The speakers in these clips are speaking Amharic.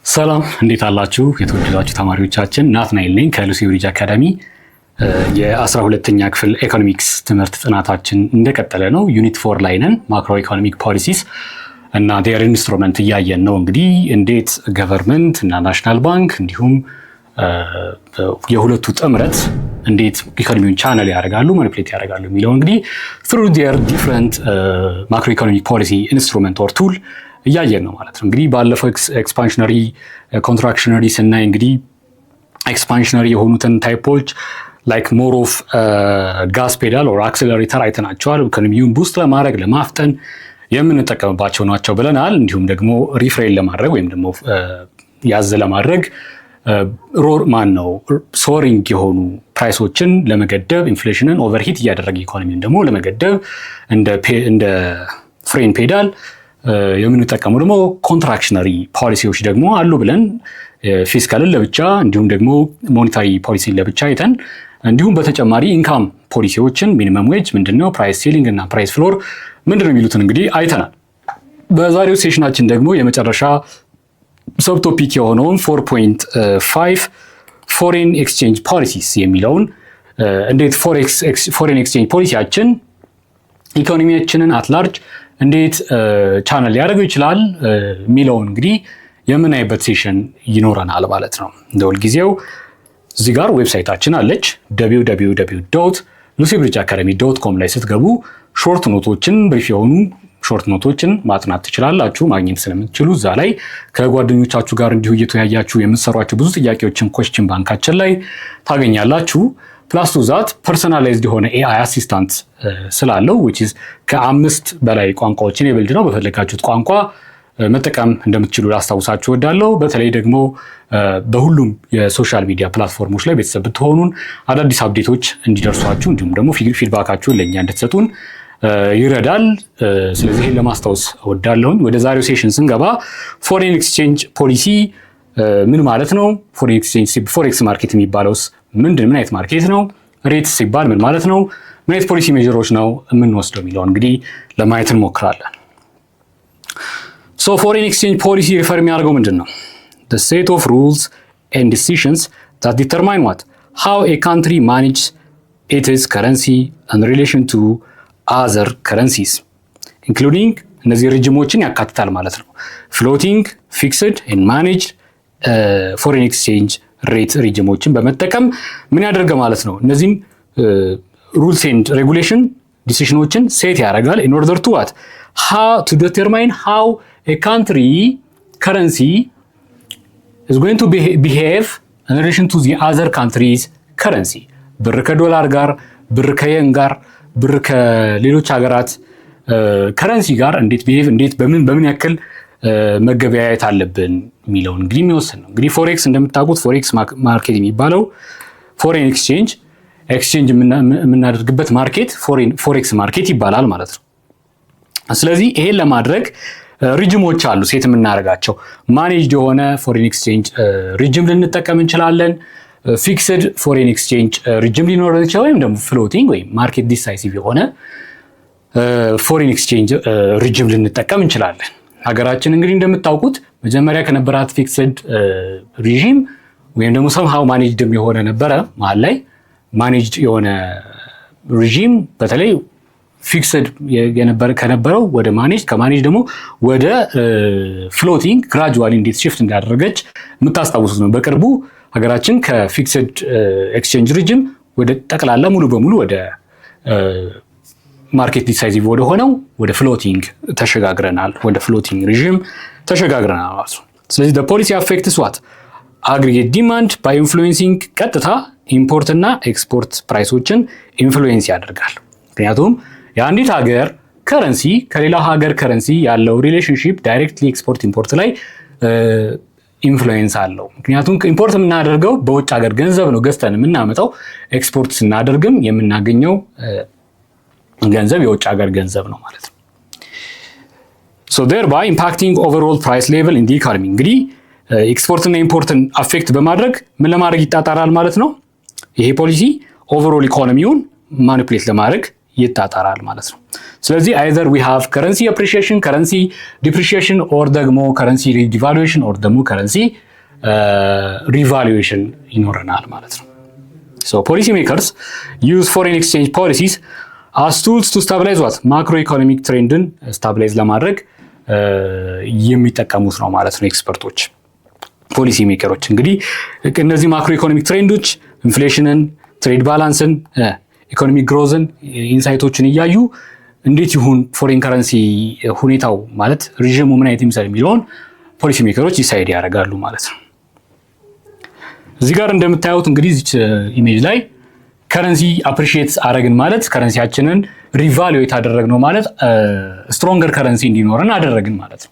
ሰላም እንዴት አላችሁ? የተወደዳችሁ ተማሪዎቻችን ናትናኤል ነኝ ከሉሲ ብሪጅ አካዳሚ። የ12ኛ ክፍል ኢኮኖሚክስ ትምህርት ጥናታችን እንደቀጠለ ነው። ዩኒት 4 ላይ ነን። ማክሮ ኢኮኖሚክ ፖሊሲስ እና ዴር ኢንስትሩመንት እያየን ነው። እንግዲህ እንዴት ገቨርንመንት እና ናሽናል ባንክ እንዲሁም የሁለቱ ጥምረት እንዴት ኢኮኖሚውን ቻነል ያደርጋሉ ማኒፕሌት ያደርጋሉ የሚለው እንግዲህ through their different ማክሮ ኢኮኖሚክ ፖሊሲ ኢንስትሩመንት ኦር ቱል እያየን ነው ማለት ነው። እንግዲህ ባለፈው ኤክስፓንሽነሪ ኮንትራክሽነሪ ስናይ እንግዲህ ኤክስፓንሽነሪ የሆኑትን ታይፖች ላይክ ሞር ኦፍ ጋስ ፔዳል ኦር አክሰለሬተር አይተናቸዋል። ኢኮኖሚውን ቡስት ለማድረግ ለማፍጠን የምንጠቀምባቸው ናቸው ብለናል። እንዲሁም ደግሞ ሪፍሬን ለማድረግ ወይም ደግሞ ያዝ ለማድረግ ሶሪንግ የሆኑ ፕራይሶችን ለመገደብ ኢንፍሌሽንን ኦቨርሂት እያደረገ ኢኮኖሚውን ደግሞ ለመገደብ እንደ ፍሬን ፔዳል የምንጠቀመው ደግሞ ኮንትራክሽነሪ ፖሊሲዎች ደግሞ አሉ ብለን ፊስካልን ለብቻ እንዲሁም ደግሞ ሞኔታሪ ፖሊሲን ለብቻ አይተን እንዲሁም በተጨማሪ ኢንካም ፖሊሲዎችን ሚኒመም ዌጅ ምንድነው፣ ፕራይስ ሴሊንግ እና ፕራይስ ፍሎር ምንድነው የሚሉትን እንግዲህ አይተናል። በዛሬው ሴሽናችን ደግሞ የመጨረሻ ሰብቶፒክ የሆነውን 4.5 ፎሬን ኤክስቼንጅ ፖሊሲስ የሚለውን እንዴት ፎሬን ኤክስቼንጅ ፖሊሲያችን ኢኮኖሚያችንን አትላርጅ እንዴት ቻናል ሊያደርገው ይችላል የሚለውን እንግዲህ የምናይበት ሴሽን ይኖረናል ማለት ነው። እንደ ሁልጊዜው እዚህ ጋር ዌብሳይታችን አለች www.lucybridgeacademy.com ላይ ስትገቡ ሾርት ኖቶችን ብሪፍ የሆኑ ሾርት ኖቶችን ማጥናት ትችላላችሁ። ማግኘት ስለምትችሉ እዛ ላይ ከጓደኞቻችሁ ጋር እንዲሁ እየተወያያችሁ የምትሰሯቸው ብዙ ጥያቄዎችን ኮስችን ባንካችን ላይ ታገኛላችሁ። ፕላስ ቱ ዛት ፐርሰናላይዝድ የሆነ ኤአይ አሲስታንት ስላለው which is ከ5 በላይ ቋንቋዎችን የብልድ ነው። በፈለጋችሁት ቋንቋ መጠቀም እንደምትችሉ ላስታውሳችሁ እወዳለሁ። በተለይ ደግሞ በሁሉም የሶሻል ሚዲያ ፕላትፎርሞች ላይ ቤተሰብ ብትሆኑን አዳዲስ አፕዴቶች እንዲደርሷችሁ እንዲሁም ደግሞ ፊድባካችሁን ለእኛ እንድትሰጡን ይረዳል። ስለዚህ ይህን ለማስታወስ እወዳለሁኝ። ወደ ዛሬው ሴሽን ስንገባ ፎሬን ኤክስቼንጅ ፖሊሲ ምን ማለት ነው? ፎሬን ኤክስቼንጅ ፎሬክስ ማርኬት የሚባለውስ ምን አይነት ማርኬት ነው? ሬት ሲባል ምን ማለት ነው? ምን አይነት ፖሊሲ ሜጀሮች ነው የምንወስደው የሚለው እንግዲህ ለማየት እንሞክራለን። ሶ ፎሬን ኤክስቼንጅ ፖሊሲ ሪፈር የሚያደርገው ምንድን ነው? the set of rules and decisions that determine how a country manages its currency in relation to other currencies including እነዚህ ሪጅሞችን ያካትታል ማለት ነው። ፍሎቲንግ፣ ፊክስድ and managed ፎሬን ኤክስቼንጅ ሬት ሪጅሞችን በመጠቀም ምን ያደርገ ማለት ነው። እነዚህም ሩልስ ኤንድ ሬጉሌሽን ዲሲሽኖችን ሴት ያደርጋል in order to to determine how a country currency is going to behave in relation to the other countries currency ብር ከዶላር ጋር፣ ብር ከየን ጋር፣ ብር ከሌሎች ሀገራት ከረንሲ ጋር እንዴት በምን ያክል መገበያየት አለብን የሚለውን እንግዲህ የሚወስን ነው። እንግዲህ ፎሬክስ እንደምታውቁት ፎሬክስ ማርኬት የሚባለው ፎሬን ኤክስቼንጅ የምናደርግበት ማርኬት ፎሬክስ ማርኬት ይባላል ማለት ነው። ስለዚህ ይሄን ለማድረግ ሪጅሞች አሉ ሴት የምናደርጋቸው። ማኔጅድ የሆነ ፎሬን ኤክስቼንጅ ሪጅም ልንጠቀም እንችላለን። ፊክስድ ፎሬን ኤክስቼንጅ ሪጅም ሊኖረን ይችላል። ወይም ደግሞ ፍሎቲንግ ወይም ማርኬት ዲሳይሲቭ የሆነ ፎሬን ኤክስቼንጅ ሪጅም ልንጠቀም እንችላለን። ሀገራችን እንግዲህ እንደምታውቁት መጀመሪያ ከነበራት ፊክስድ ሪጂም ወይም ደግሞ ሰምሃው ማኔጅድም የሆነ ነበረ። መሀል ላይ ማኔጅድ የሆነ ሪጂም በተለይ ፊክስድ ከነበረው ወደ ማኔጅ ከማኔጅ ደግሞ ወደ ፍሎቲንግ ግራጁዋሊ እንዴት ሽፍት እንዳደረገች የምታስታውሱት ነው። በቅርቡ ሀገራችን ከፊክስድ ኤክስቼንጅ ሪጂም ወደ ጠቅላላ ሙሉ በሙሉ ወደ ማርኬት ዲሳይሲቭ ወደ ሆነው ወደ ፍሎቲንግ ተሸጋግረናል። ወደ ፍሎቲንግ ሪጂም ተሸጋግረናል ማለት ነው። ስለዚህ the policy affects aggregate demand by influencing ቀጥታ ኢምፖርት እና ኤክስፖርት ፕራይሶችን ኢንፍሉዌንስ ያደርጋል። ምክንያቱም የአንዲት ሀገር ከረንሲ ከሌላው ሀገር ከረንሲ ያለው ሪሌሽንሺፕ ዳይሬክትሊ ኤክስፖርት ኢምፖርት ላይ ኢንፍሉዌንስ አለው። ምክንያቱም ኢምፖርት የምናደርገው በውጭ ሀገር ገንዘብ ነው ገዝተን የምናመጣው። ኤክስፖርት ስናደርግም የምናገኘው ገንዘብ የውጭ ሀገር ገንዘብ ነው ማለት ነው። so thereby impacting overall price level in the economy እንግዲህ ኤክስፖርት እና ኢምፖርትን አፌክት በማድረግ ምን ለማድረግ ይጣጣራል ማለት ነው። ይሄ ፖሊሲ ኦቨርኦል ኢኮኖሚውን ማኒፑሌት ለማድረግ ይጣጣራል ማለት ነው። ስለዚህ either we have currency appreciation, currency depreciation or ደግሞ currency devaluation or ደግሞ currency revaluation ይኖረናል ማለት ነው። So policy makers use foreign exchange policies as tools to stabilize what macroeconomic trendን stabilize ለማድረግ የሚጠቀሙት ነው ማለት ነው ኤክስፐርቶች ፖሊሲ ሜከሮች። እንግዲህ እነዚህ ማክሮ ኢኮኖሚክ ትሬንዶች ኢንፍሌሽንን፣ ትሬድ ባላንስን፣ ኢኮኖሚክ ግሮዝን ኢንሳይቶችን እያዩ እንዴት ይሁን ፎሬን ከረንሲ ሁኔታው ማለት ሪዥሙ ምን አይነት ይመስላል የሚለውን ፖሊሲ ሜከሮች ዲሳይድ ያደርጋሉ ማለት ነው። እዚህ ጋር እንደምታዩት እንግዲህ እዚህ ኢሜጅ ላይ ከረንሲ አፕሪሺየት አደረግን ማለት ከረንሲያችንን ሪቫሉዌት አደረግነው ማለት ስትሮንገር ከረንሲ እንዲኖረን አደረግን ማለት ነው።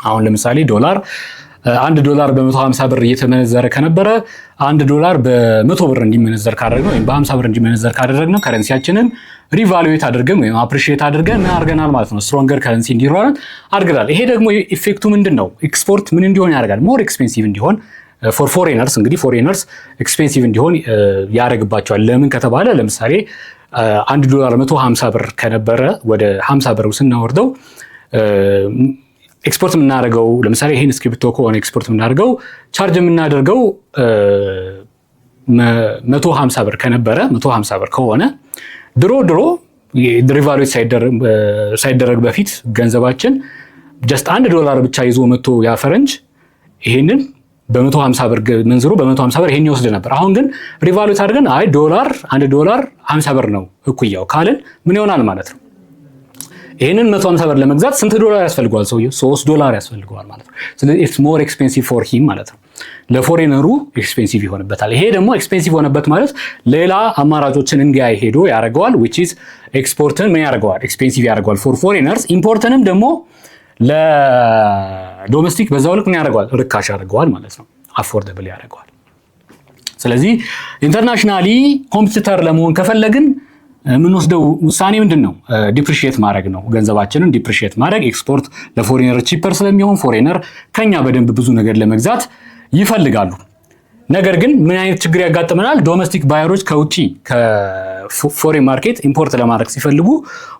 አሁን ለምሳሌ ዶላር $1 በ150 ብር እየተመነዘረ ከነበረ $1 በ100 ብር እንዲመነዘር ካደረግነው ወይም በ50 ብር እንዲመነዘር ካደረግነው ከረንሲያችንን ሪቫሉዌት አድርገን ወይም አፕሪሺየት አድርገን ምን አድርገናል ማለት ነው ስትሮንገር ከረንሲ እንዲኖረን አድርገናል። ይሄ ደግሞ ኢፌክቱ ምንድነው? ኤክስፖርት ምን እንዲሆን ያደርጋል? ሞር ኤክስፔንሲቭ እንዲሆን ፎር ፎሬነርስ እንግዲህ ፎሬነርስ ኤክስፔንሲቭ እንዲሆን ያደርግባቸዋል። ለምን ከተባለ ለምሳሌ $1 150 ብር ከነበረ ወደ 50 ብር ስናወርደው ኤክስፖርት የምናደርገው ለምሳሌ ይሄን እስክሪፕቶ ከሆነ ኤክስፖርት የምናደርገው ቻርጅ የምናደርገው 150 ብር ከነበረ 150 ብር ከሆነ ድሮ ሪቫሉዌት ሳይደረግ በፊት ገንዘባችን ጀስት $1 ብቻ ይዞ መጥቶ ያ ፈረንጅ ይሄንን በ150 ብር መንዝሮ በ150 ብር ይሄን ይወስድ ነበር። አሁን ግን ሪቫሉዌት አድርገን አይ $1 50 ብር ነው እኩያው ካልን ምን ይሆናል ማለት ነው? ይሄንን 150 ብር ለመግዛት ስንት ዶላር ያስፈልገዋል? ሰውየው $3 ያስፈልገዋል ማለት ነው። ስለዚህ ኢትስ ሞር ኤክስፔንሲቭ ፎር ሂም ማለት ነው። ለፎሬነሩ ኤክስፔንሲቭ ይሆንበታል። ይሄ ደግሞ ኤክስፔንሲቭ ሆነበት ማለት ሌላ አማራጮችን እንዲያይ ሄዶ ያደርገዋል which is ኤክስፖርትን ምን ያደርገዋል? ኤክስፔንሲቭ ያደርገዋል ፎር ፎሬነርስ። ኢምፖርትንም ደግሞ ለዶሜስቲክ በዛው ልክ ምን ያደርገዋል? ርካሽ ያደርገዋል ማለት ነው። አፎርደብል ያደርገዋል። ስለዚህ ኢንተርናሽናሊ ኮምፒቲተር ለመሆን ከፈለግን የምንወስደው ውሳኔ ምንድነው? ዲፕሪሺየት ማድረግ ነው። ገንዘባችንን ዲፕሪሺየት ማድረግ ኤክስፖርት ለፎሬነር ቺፐር ስለሚሆን ፎሬነር ከኛ በደንብ ብዙ ነገር ለመግዛት ይፈልጋሉ። ነገር ግን ምን አይነት ችግር ያጋጥመናል? ዶሜስቲክ ባየሮች ከውጪ ከፎሬን ማርኬት ኢምፖርት ለማድረግ ሲፈልጉ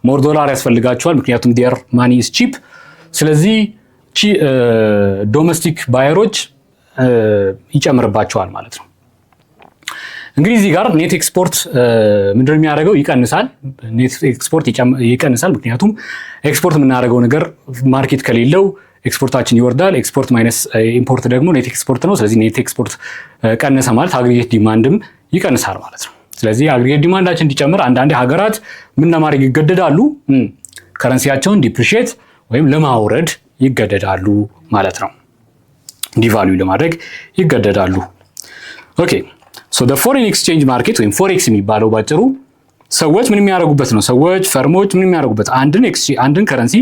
ሞር ዶላር ያስፈልጋቸዋል። ምክንያቱም ዴር ማኒ ኢዝ ቺፕ። ስለዚህ ዶሜስቲክ ባየሮች ይጨምርባቸዋል ማለት ነው። እንግዲህ እዚህ ጋር ኔት ኤክስፖርት ምንድነው የሚያደርገው? ይቀንሳል። ኔት ኤክስፖርት ይቀንሳል። ምክንያቱም ኤክስፖርት የምናደርገው ነገር ማርኬት ከሌለው ኤክስፖርታችን ይወርዳል። ኤክስፖርት ማይነስ ኢምፖርት ደግሞ ኔት ኤክስፖርት ነው። ስለዚህ ኔት ኤክስፖርት ቀነሰ ማለት አግሪጌት ዲማንድም ይቀንሳል ማለት ነው። ስለዚህ አግሪጌት ዲማንዳችን እንዲጨምር አንዳንድ ሀገራት ምን ለማድረግ ይገደዳሉ? ከረንሲያቸውን ዲፕሪሺየት ወይም ለማውረድ ይገደዳሉ ማለት ነው። ዲቫልዩ ለማድረግ ይገደዳሉ። ኦኬ ሶ ዘ ፎሬን ኤክስቼንጅ ማርኬት ወይም ፎሬክስ የሚባለው ባጭሩ ሰዎች ምን የሚያደርጉበት ነው? ሰዎች ፈርሞች ምን የሚያደርጉበት አንድን ከረንሲ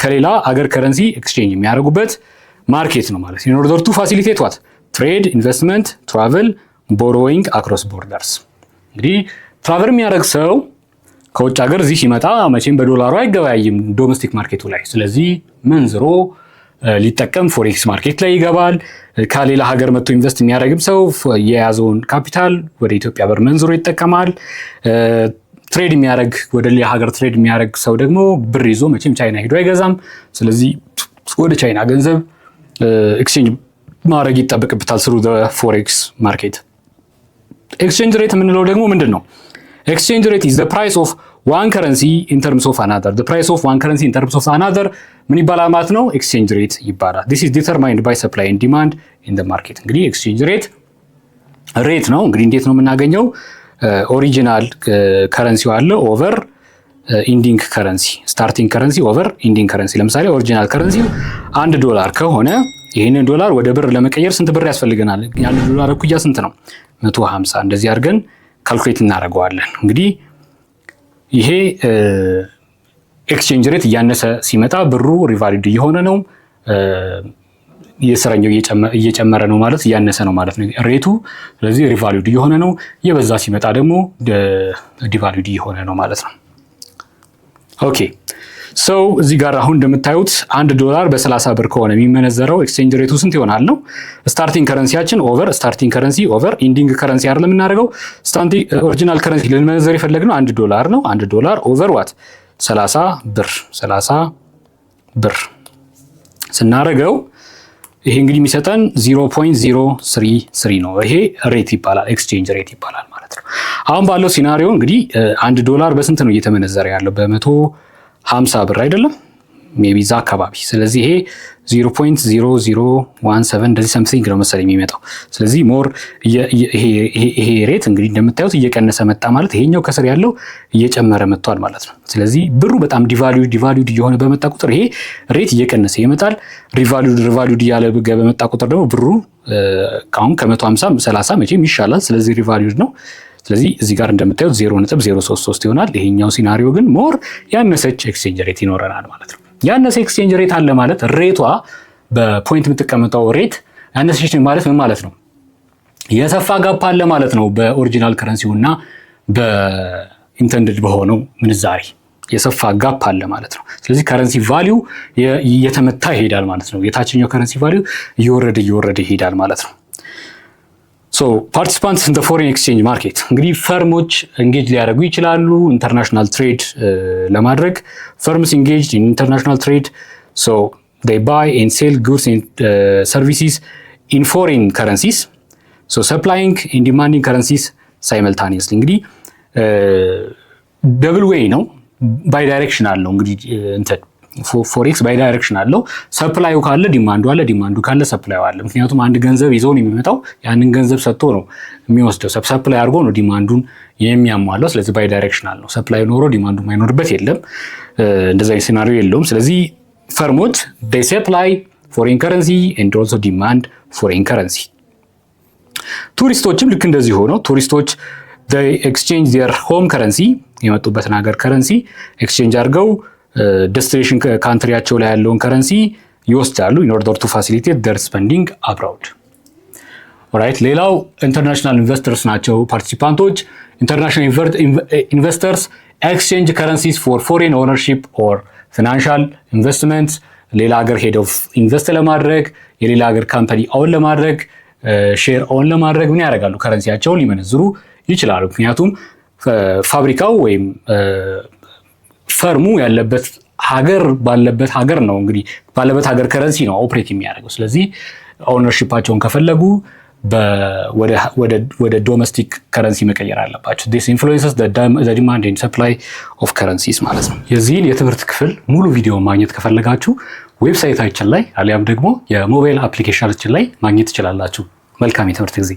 ከሌላ አገር ከረንሲ ኤክስቼንጅ የሚያደርጉበት ማርኬት ነው ማለት ነው። in order to facilitate what trade, investment, travel, borrowing across borders። እንግዲህ ትራቨል የሚያደርግ ሰው ከውጭ ሀገር እዚህ ሲመጣ መቼም በዶላሩ አይገበያይም ዶሜስቲክ ማርኬቱ ላይ። ስለዚህ መንዝሮ ሊጠቀም ፎሬክስ ማርኬት ላይ ይገባል። ከሌላ ሀገር መጥቶ ኢንቨስት የሚያደርግም ሰው የያዘውን ካፒታል ወደ ኢትዮጵያ ብር መንዝሮ ይጠቀማል። ትሬድ የሚያደርግ ወደ ሌላ ሀገር ትሬድ የሚያደርግ ሰው ደግሞ ብር ይዞ መቼም ቻይና ሄዶ አይገዛም። ስለዚህ ወደ ቻይና ገንዘብ ኤክስቼንጅ ማድረግ ይጠበቅበታል ስሩ ፎሬክስ ማርኬት። ኤክስቼንጅ ሬት የምንለው ደግሞ ምንድን ነው? ኤክስቼንጅ ሬት is the price of one currency in terms of another. The price of one currency in terms of another ምን ይባላል ማለት ነው? ኤክስቼንጅ ሬት ይባላል። This is determined by supply and demand in the market። እንግዲህ ኤክስቼንጅ ሬት ነው። እንግዲህ እንዴት ነው የምናገኘው? ኦሪጂናል ከረንሲው አለ ኦቨር ኢንዲንግ ከረንሲ፣ ስታርቲንግ ከረንሲ ኦቨር ኢንዲንግ ከረንሲ። ለምሳሌ ኦሪጂናል ከረንሲው $1 ከሆነ ይህንን ዶላር ወደ ብር ለመቀየር ስንት ብር ያስፈልገናል? ያን ዶላር እኩያ ስንት ነው? 150። እንደዚህ አድርገን ካልኩሌት እናደርገዋለን። እንግዲህ ይሄ ኤክስቼንጅ ሬት እያነሰ ሲመጣ ብሩ ሪቫሊድ እየሆነ ነው፣ የስረኛው እየጨመረ ነው ማለት እያነሰ ነው ማለት ነው ሬቱ። ስለዚህ ሪቫሊድ እየሆነ ነው። የበዛ ሲመጣ ደግሞ ዲቫሊድ እየሆነ ነው ማለት ነው። ኦኬ ሰው እዚህ ጋር አሁን እንደምታዩት $1 በ30 ብር ከሆነ የሚመነዘረው ኤክስቼንጅ ሬቱ ስንት ይሆናል ነው? ስታርቲንግ ከረንሲያችን ኦቨር ስታርቲንግ ከረንሲ ኦቨር ኢንዲንግ ከረንሲ አይደለም የምናደርገው። ኦሪጂናል ከረንሲ ልንመነዘር የፈለግነው $1 ነው። $1 ኦቨር ዋት 30 ብር ስናደርገው ይሄ እንግዲህ የሚሰጠን 0.033 ነው። ይሄ ሬት ይባላል፣ ኤክስቼንጅ ሬት ይባላል ማለት ነው። አሁን ባለው ሲናሪዮ እንግዲህ $1 በስንት ነው እየተመነዘረ ያለው? በ150 ብር አይደለም ሜቢ ዛ አካባቢ። ስለዚህ ይሄ 0.0017 እንደዚህ ሰምቲንግ ነው መሰለኝ የሚመጣው። ስለዚህ ሞር ይሄ ሬት እንግዲህ እንደምታዩት እየቀነሰ መጣ ማለት ይሄኛው ከስር ያለው እየጨመረ መጥቷል ማለት ነው። ስለዚህ ብሩ በጣም ዲቫሉድ እየሆነ በመጣ ቁጥር ይሄ ሬት እየቀነሰ ይመጣል። ሪቫሉድ እያለ በመጣ ቁጥር ደግሞ ብሩ አሁን ከ150 30 መቼም ይሻላል። ስለዚህ ሪቫሉድ ነው። ስለዚህ እዚህ ጋር እንደምታዩት 0.033 ይሆናል። ይሄኛው ሲናሪዮ ግን ሞር ያነሰች ኤክስቼንጅ ሬት ይኖረናል ማለት ነው። ያነሰ ኤክስቼንጅ ሬት አለ ማለት ሬቷ በፖይንት የምትቀመጠው ሬት ያነሰች ማለት ምን ማለት ነው? የሰፋ ጋፕ አለ ማለት ነው። በኦሪጂናል ከረንሲው እና በኢንተንድድ በሆነው ምንዛሬ የሰፋ ጋፕ አለ ማለት ነው። ስለዚህ ከረንሲ ቫልዩ እየተመታ ይሄዳል ማለት ነው። የታችኛው ከረንሲ ቫልዩ እየወረደ ይሄዳል ማለት ነው። ሶ ፓርቲሲፓንትስ ኢን ዘ ፎሬን ኤክስቼንጅ ማርኬት እንግዲህ ፈርሞች እንጌጅ ሊያደርጉ ይችላሉ ኢንተርናሽናል ትሬድ ለማድረግ። ፈርምስ ኢንጌጅድ ኢን ኢንተርናሽናል ትሬድ ሶ they buy and sell goods and services in foreign currencies so supplying and demanding currencies simultaneously እንግዲህ ደብል ዌይ ነው፣ ባይ ዳይሬክሽን አለው። እንግዲህ እንትን ፎሬክስ ባይ ዳይሬክሽን አለው። ሰፕላዩ ካለ ዲማንዱ አለ፣ ዲማንዱ ካለ ሰፕላዩ አለ። ምክንያቱም አንድ ገንዘብ ይዞ ነው የሚመጣው፣ ያንን ገንዘብ ሰጥቶ ነው የሚወስደው። ሰፕላይ አድርጎ ነው ዲማንዱን የሚያሟላው። ስለዚህ ባይ ዳይሬክሽናል ነው። ሰፕላይ ኖሮ ዲማንዱ ማይኖርበት የለም፣ እንደዛ ሲናሪዮ የለውም። ስለዚህ ፈርሞች they supply foreign currency and also demand foreign currency። ቱሪስቶችም ልክ እንደዚህ ሆነው ቱሪስቶች they exchange their home currency የመጡበትን ሀገር ከረንሲ ኤክስቼንጅ አድርገው ዴስቲኔሽን ካንትሪያቸው ላይ ያለውን ከረንሲ ይወስዳሉ in order to facilitate their spending abroad። ኦራይት ሌላው ኢንተርናሽናል ኢንቨስተርስ ናቸው ፓርቲሲፓንቶች። ኢንተርናሽናል ኢንቨስተርስ ኤክስቼንጅ ከረንሲስ ፎር ፎሬን ኦነርሺፕ ኦር ፊናንሻል ኢንቨስትመንት ሌላ ሀገር ሄደው ኢንቨስት ለማድረግ የሌላ ሀገር ካምፓኒ ኦን ለማድረግ ሼር ኦን ለማድረግ ምን ያደርጋሉ? ከረንሲያቸውን ሊመነዝሩ ይችላሉ። ምክንያቱም ፋብሪካው ወይም ፈርሙ ያለበት ሀገር ባለበት ሀገር ነው እንግዲህ ባለበት ሀገር ከረንሲ ነው ኦፕሬት የሚያደርገው። ስለዚህ ኦነርሺፓቸውን ከፈለጉ ወደ ዶሜስቲክ ከረንሲ መቀየር አለባቸው። this influences the demand and supply of currencies ማለት ነው። የዚህን የትምህርት ክፍል ሙሉ ቪዲዮ ማግኘት ከፈለጋችሁ ዌብሳይታችን ላይ አሊያም ደግሞ የሞባይል አፕሊኬሽናችን ላይ ማግኘት ትችላላችሁ። መልካም የትምህርት ጊዜ